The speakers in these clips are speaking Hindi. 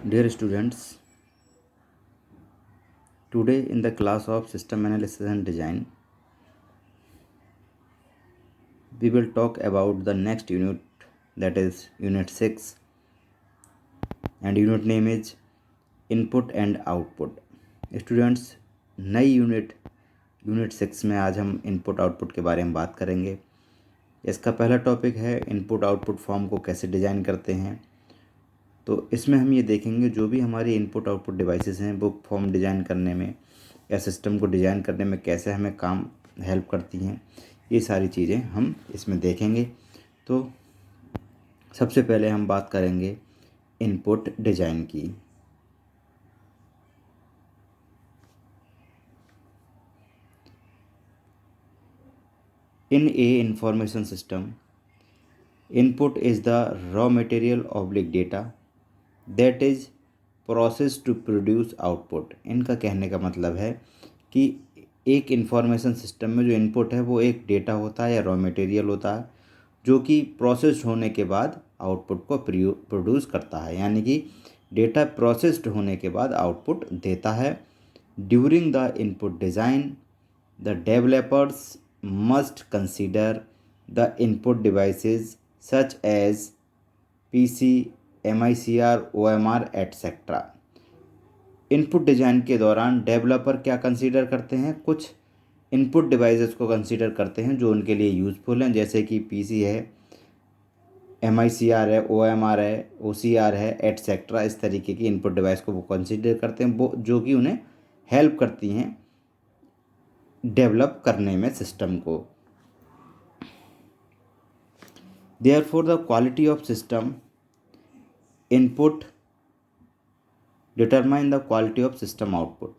Dear students, today in the class of System Analysis and Design, we will talk about the next unit, that is Unit 6, and unit name is Input and Output. Students, नई यूनिट 6 में आज हम इनपुट आउटपुट के बारे में बात करेंगे। इसका पहला टॉपिक है इनपुट आउटपुट फॉर्म को कैसे डिज़ाइन करते हैं। तो इसमें हम ये देखेंगे जो भी हमारी इनपुट आउटपुट डिवाइसेस हैं वो फॉर्म डिज़ाइन करने में या सिस्टम को डिज़ाइन करने में कैसे हमें काम हेल्प करती हैं, ये सारी चीज़ें हम इसमें देखेंगे। तो सबसे पहले हम बात करेंगे इनपुट डिज़ाइन की। In a information system, input is the raw material oblique data that is processed to produce output। इनका कहने का मतलब है कि एक इंफॉर्मेशन सिस्टम में जो इनपुट है वो एक डेटा होता है या रॉ मटेरियल होता है जो कि प्रोसेस्ड होने के बाद आउटपुट को प्रोड्यूस करता है, यानी कि डेटा प्रोसेस्ड होने के बाद आउटपुट देता है। During the input design the developers must consider the input devices such as PC, MICR, OMR, etc. Input design के दौरान डेवलपर क्या कंसीडर करते हैं? कुछ इनपुट डिवाइसेस को कंसीडर करते हैं जो उनके लिए यूज़फुल हैं, जैसे कि PC है, MICR है, OMR है, OCR है, एटसेट्रा। इस तरीके की इनपुट डिवाइस को वो कंसीडर करते हैं वो जो कि उन्हें हेल्प करती हैं डेवलप करने में सिस्टम को। Therefore the quality of system input determine the quality of system output.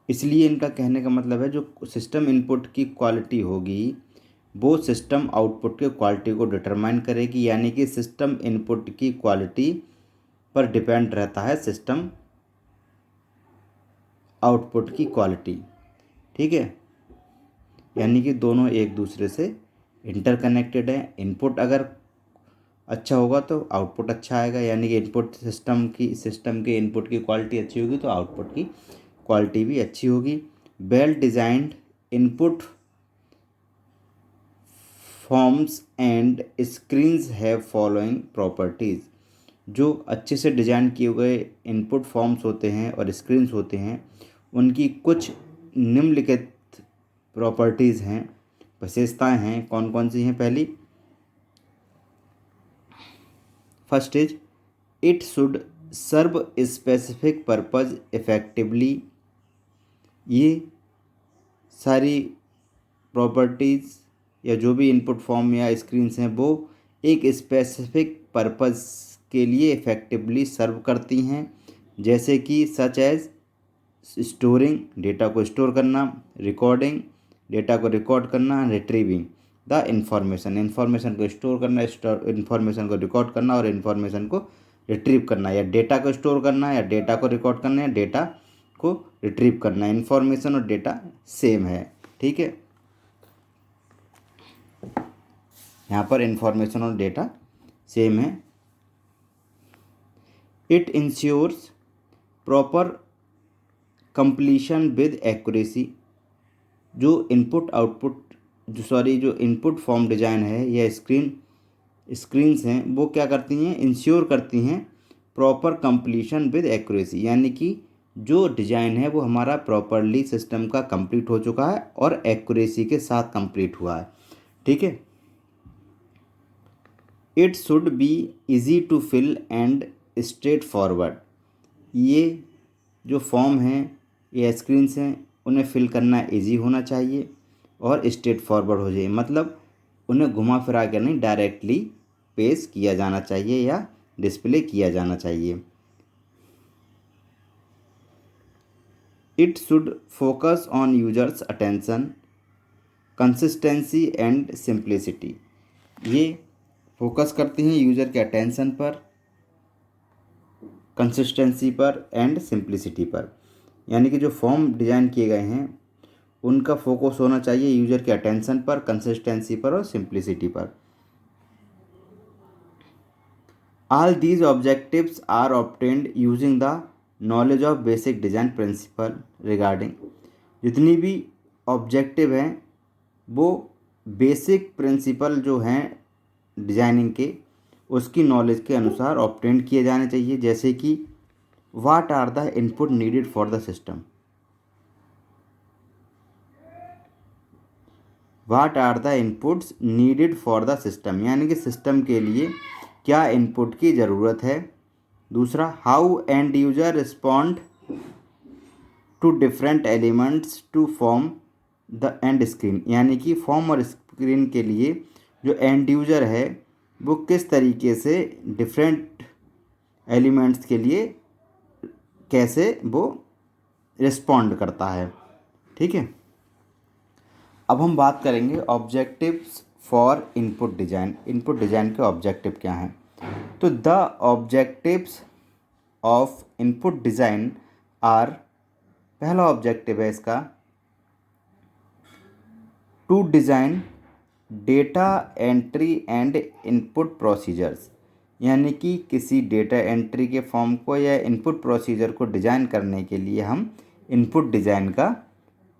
इसलिए इनका कहने का मतलब है जो सिस्टम इनपुट की क्वालिटी होगी वो सिस्टम आउटपुट के क्वालिटी को डिटरमाइन करेगी, यानी कि सिस्टम इनपुट की क्वालिटी पर डिपेंड रहता है सिस्टम आउटपुट की क्वालिटी। ठीक है, यानी कि दोनों एक दूसरे से इंटरकनेक्टेड है। इनपुट अगर अच्छा होगा तो आउटपुट अच्छा आएगा, यानी कि इनपुट सिस्टम के इनपुट की क्वालिटी अच्छी होगी तो आउटपुट की क्वालिटी भी अच्छी होगी। Well designed input forms and screens have following properties. जो अच्छे से डिजाइन किए हुए इनपुट फॉर्म्स होते हैं और स्क्रीन्स होते हैं उनकी कुछ निम्नलिखित प्रॉपर्टीज़ हैं, विशेषताएं हैं। कौन कौन सी हैं? पहली, first is it should serve specific purpose effectively. ये सारी प्रॉपर्टीज़ या जो भी इनपुट फॉर्म या स्क्रीन्स हैं वो एक स्पेसिफिक पर्पज़ के लिए इफ़ेक्टिवली सर्व करती हैं, जैसे कि सच एज स्टोरिंग, डेटा को स्टोर करना, रिकॉर्डिंग, डेटा को रिकॉर्ड करना, रिट्रीविंग द इन्फॉर्मेशन को स्टोर करना, इन्फॉर्मेशन को रिकॉर्ड करना और इन्फॉर्मेशन को रिट्रीव करना, या डेटा को स्टोर करना या डेटा को रिकॉर्ड करना या डेटा को रिट्रीव करना। इन्फॉर्मेशन और डेटा सेम है, ठीक है। यहाँ पर इन्फॉर्मेशन और डेटा सेम है। It ensures proper completion with accuracy. जो इनपुट फॉर्म डिज़ाइन है या स्क्रीन्स हैं वो क्या करती हैं? इंश्योर करती हैं प्रॉपर कंप्लीशन विद एक्यूरेसी, यानी कि जो डिज़ाइन है वो हमारा प्रॉपरली सिस्टम का कंप्लीट हो चुका है और एक्यूरेसी के साथ कंप्लीट हुआ है, ठीक है। It should be easy to fill and straightforward. ये जो फॉर्म हैं या स्क्रीन्स हैं उन्हें फिल करना इजी होना चाहिए और स्ट्रेट फॉरवर्ड हो जाए, मतलब उन्हें घुमा फिरा कर नहीं डायरेक्टली पेश किया जाना चाहिए या डिस्प्ले किया जाना चाहिए। It should focus on users attention, consistency and simplicity. ये फोकस करती हैं यूज़र के अटेंशन पर, कंसिस्टेंसी पर एंड सिंप्लिसिटी पर, यानी कि जो फॉर्म डिज़ाइन किए गए हैं उनका फोकस होना चाहिए यूज़र के अटेंशन पर, कंसिस्टेंसी पर और सिंप्लिसिटी पर। All these objectives are obtained using the knowledge of basic design principle regarding, जितनी भी ऑब्जेक्टिव हैं वो बेसिक प्रिंसिपल जो हैं डिजाइनिंग के उसकी नॉलेज के अनुसार ऑब्टेन किए जाने चाहिए। जैसे कि what are the input needed for the system, what are the inputs needed for the system, यानी कि सिस्टम के लिए क्या इनपुट की ज़रूरत है। दूसरा, how end user respond to different elements to form the end screen, यानी कि फॉर्म और स्क्रीन के लिए जो एंड यूजर है वो किस तरीके से डिफरेंट एलिमेंट्स के लिए कैसे वो रिस्पॉन्ड करता है। ठीक है, अब हम बात करेंगे objectives for input design. Input design के ऑब्जेक्टिव क्या हैं? तो the objectives of input design are, पहला ऑब्जेक्टिव है इसका, to design data entry and input procedures, यानी कि किसी डेटा एंट्री के फॉर्म को या इनपुट प्रोसीजर को डिज़ाइन करने के लिए हम इनपुट डिज़ाइन का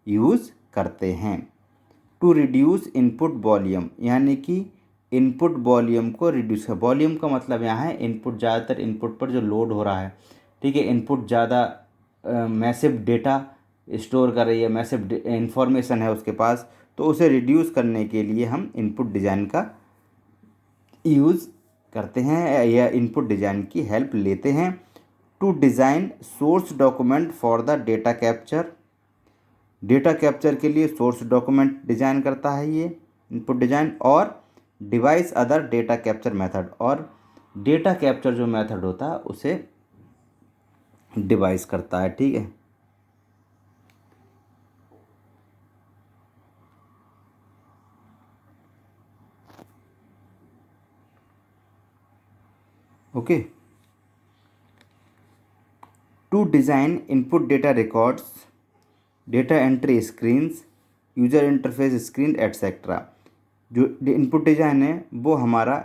यूज़ करते हैं। टू रिड्यूस इनपुट वॉल्यूम, यानी कि इनपुट वॉल्यूम को रिड्यूस कर, वॉल्यूम का मतलब यहाँ है इनपुट, ज़्यादातर इनपुट पर जो लोड हो रहा है, ठीक है, इनपुट ज़्यादा मैसिव डेटा स्टोर कर रही है, मैसिव इंफॉर्मेशन है उसके पास, तो उसे रिड्यूस करने के लिए हम इनपुट डिज़ाइन का यूज़ करते हैं या इनपुट डिज़ाइन की हेल्प लेते हैं। To design source document for the data capture, data capture के लिए सोर्स डॉक्यूमेंट डिज़ाइन करता है ये इनपुट डिज़ाइन। और device other data capture method, और डेटा कैप्चर जो मेथड होता है उसे डिवाइस करता है। ठीक है, okay. To design input data records, data entry screens, user interface screen etcetera, जो इनपुट डिज़ाइन है वो हमारा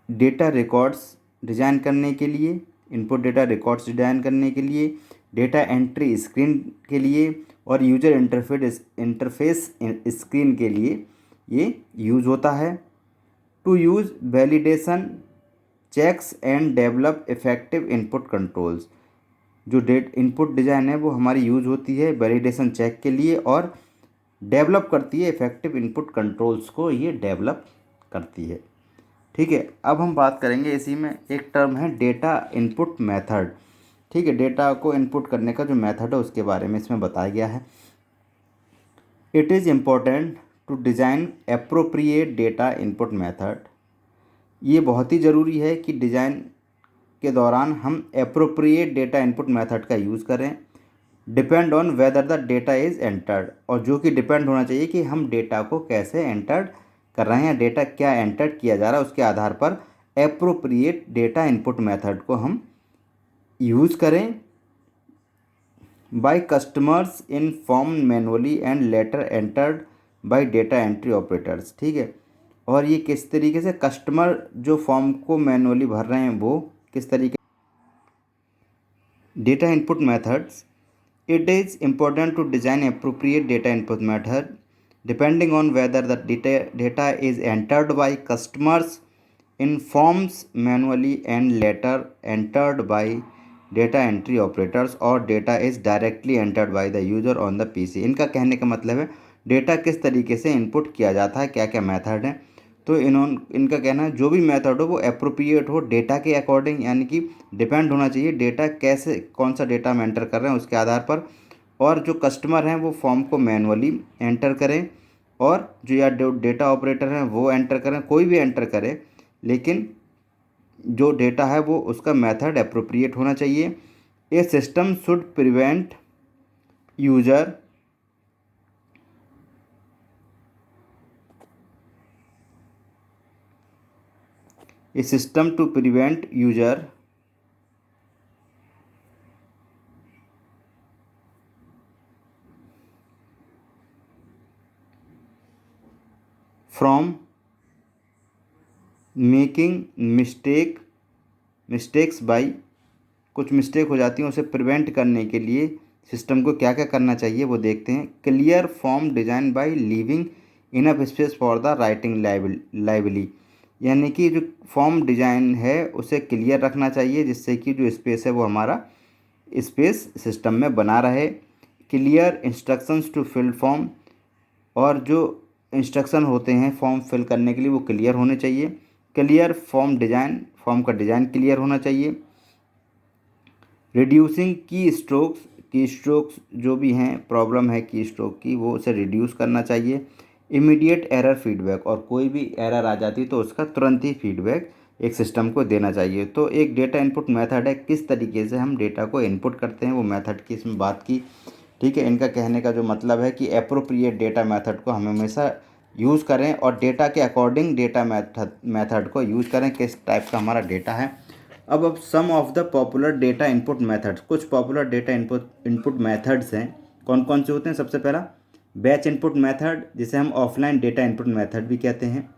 डेटा रिकॉर्ड्स डिज़ाइन करने के लिए, इनपुट डेटा रिकॉर्ड्स डिज़ाइन करने के लिए, डेटा एंट्री स्क्रीन के लिए और यूजर इंटरफेस स्क्रीन के लिए ये यूज़ होता है। To use validation checks and develop effective input controls, जो इनपुट डिज़ाइन है वो हमारी यूज़ होती है वैलिडेशन चेक के लिए और डेवलप करती है इफेक्टिव इनपुट कंट्रोल्स को, ये डेवलप करती है। ठीक है, अब हम बात करेंगे इसी में एक टर्म है डेटा इनपुट मेथड। ठीक है, डेटा को इनपुट करने का जो मेथड है उसके बारे में इसमें बताया गया है। It is important to design appropriate data input method, ये बहुत ही ज़रूरी है कि डिज़ाइन के दौरान हम एप्रोप्रिएट डेटा इनपुट मेथड का यूज़ करें। Depend on whether the data is entered, और जो कि डिपेंड होना चाहिए कि हम डेटा को कैसे एंटर्ड कर रहे हैं या डेटा क्या एंटर्ड किया जा रहा है, उसके आधार पर एप्रोप्रिएट डेटा इनपुट मेथड को हम यूज़ करें। By customers in form manually and later entered by data entry operators. ठीक है, और ये किस तरीके से कस्टमर जो फॉर्म को मैनुअली भर रहे हैं वो किस तरीके, data input methods. It is important to design appropriate data input method depending on whether the data is entered by customers in forms manually and later entered by data entry operators or data is directly entered by the user on the PC। इनका कहने का मतलब है डेटा किस तरीके से इनपुट किया जाता है, क्या क्या मेथड है। तो इनका कहना है जो भी मेथड हो वो एप्रोप्रिएट हो डेटा के अकॉर्डिंग, यानी कि डिपेंड होना चाहिए डेटा कैसे, कौन सा डेटा हम एंटर कर रहे हैं उसके आधार पर, और जो कस्टमर हैं वो फॉर्म को मैनुअली एंटर करें और जो या डेटा ऑपरेटर हैं वो एंटर करें, कोई भी एंटर करे, लेकिन जो डेटा है वो उसका मेथड एप्रोप्रिएट होना चाहिए। A system should prevent user a system to prevent user from making mistakes by, कुछ मिस्टेक हो जाती हैं उसे प्रिवेंट करने के लिए सिस्टम को क्या क्या करना चाहिए वो देखते हैं। Clear form design by leaving enough space for the writing lively, यानी कि जो फॉर्म डिजाइन है उसे क्लियर रखना चाहिए जिससे कि जो स्पेस है वो हमारा स्पेस सिस्टम में बना रहे। Clear instructions to fill form, और जो इंस्ट्रक्शन होते हैं फॉर्म फिल करने के लिए वो क्लियर होने चाहिए। क्लियर फॉर्म डिजाइन, फॉर्म का डिजाइन क्लियर होना चाहिए। रिड्यूसिंग की स्ट्रोक्स जो भी हैं प्रॉब्लम है की स्ट्रोक की वो उसे रिड्यूस करना चाहिए। इमीडिएट एरर फीडबैक, और कोई भी एरर आ जाती तो उसका तुरंत ही फीडबैक एक सिस्टम को देना चाहिए। तो एक डेटा इनपुट मेथड है, किस तरीके से हम डेटा को इनपुट करते हैं वो मेथड की इसमें बात की। ठीक है, इनका कहने का जो मतलब है कि एप्रोप्रिएट डेटा मेथड को हम हमेशा यूज़ करें और डेटा के अकॉर्डिंग डेटा मेथड को यूज़ करें, किस टाइप का हमारा डेटा है। अब some of the popular data input methods, कुछ पॉपुलर डेटा इनपुट मेथड्स हैं। कौन कौन से होते हैं? सबसे पहला बैच इनपुट मेथड, जिसे हम ऑफलाइन डेटा इनपुट मेथड भी कहते हैं।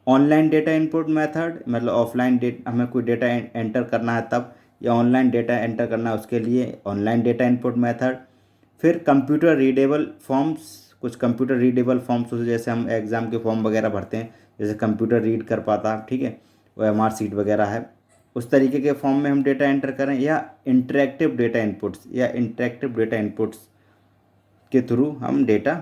ऑनलाइन डेटा इनपुट मेथड, मतलब ऑफलाइन डेटा हमें कोई डेटा एंटर करना है तब, या ऑनलाइन डेटा एंटर करना है उसके लिए ऑनलाइन डेटा इनपुट मेथड। फिर कंप्यूटर रीडेबल फॉर्म्स, कुछ कंप्यूटर रीडेबल फॉर्म्स होते जैसे हम एग्ज़ाम के फॉर्म वगैरह भरते हैं, जैसे कंप्यूटर रीड कर पाता, ठीक है, वो एमआर सीट वगैरह है, उस तरीके के फॉर्म में हम डेटा एंटर करें। या इंटरेक्टिव डेटा इनपुट्स के थ्रू हम डेटा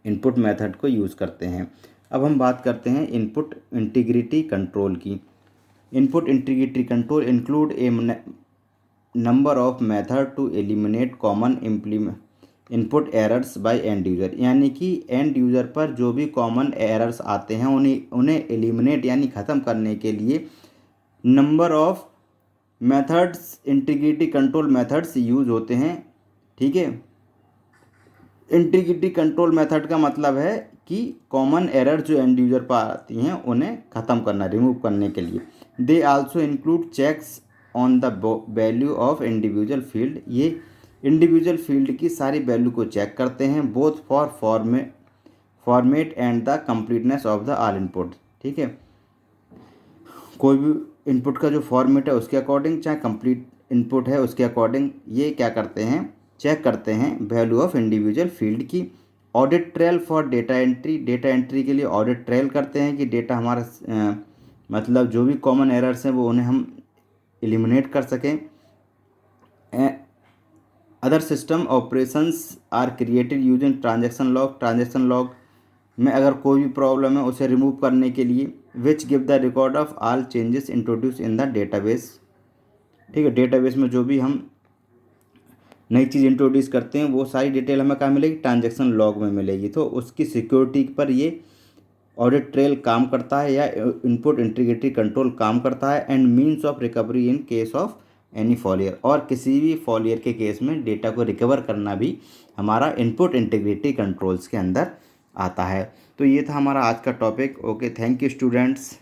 इनपुट मेथड को यूज़ करते हैं। अब हम बात करते हैं इनपुट इंटीग्रिटी कंट्रोल की। Input integrity control include a number of method to eliminate common input errors by end user, यानी कि एंड यूज़र पर जो भी कॉमन एरर्स आते हैं उन्हें एलिमिनेट यानी ख़त्म करने के लिए number of methods, integrity control methods use होते हैं। ठीक है, इंटीग्रिटी कंट्रोल मेथड का मतलब है कि कॉमन एरर जो एंड यूज़र पर आती हैं उन्हें ख़त्म करना, रिमूव करने के लिए। They also include checks on the value of individual field, ये इंडिविजुअल फील्ड की सारी वैल्यू को चेक करते हैं, both for format and the completeness of the all input. ठीक है, कोई भी इनपुट का जो फॉर्मेट है उसके अकॉर्डिंग, चाहे कंप्लीट इनपुट है उसके अकॉर्डिंग, ये क्या करते हैं, चेक करते हैं वैल्यू ऑफ इंडिविजुअल फील्ड की। Audit trail for data entry, data entry के लिए ऑडिट ट्रेल करते हैं कि डेटा हमारा मतलब जो भी कॉमन एरर्स हैं वो उन्हें हम एलिमिनेट कर सकें। Other system operations are created using transaction log में अगर कोई भी प्रॉब्लम है उसे रिमूव करने के लिए, which give the record of all changes introduce in the database. ठीक है, डेटाबेस में जो भी हम नई चीज़ इंट्रोड्यूस करते हैं वो सारी डिटेल हमें कहाँ मिलेगी, ट्रांजैक्शन लॉग में मिलेगी। तो उसकी सिक्योरिटी पर ये ऑडिट ट्रेल काम करता है या इनपुट इंटीग्रिटी कंट्रोल काम करता है। And means of recovery in case of any foliar, और किसी भी फॉलियर के केस में डेटा को रिकवर करना भी हमारा इनपुट इंटीग्रिटी कंट्रोल्स के अंदर आता है। तो ये था हमारा आज का topic. Okay, thank you students.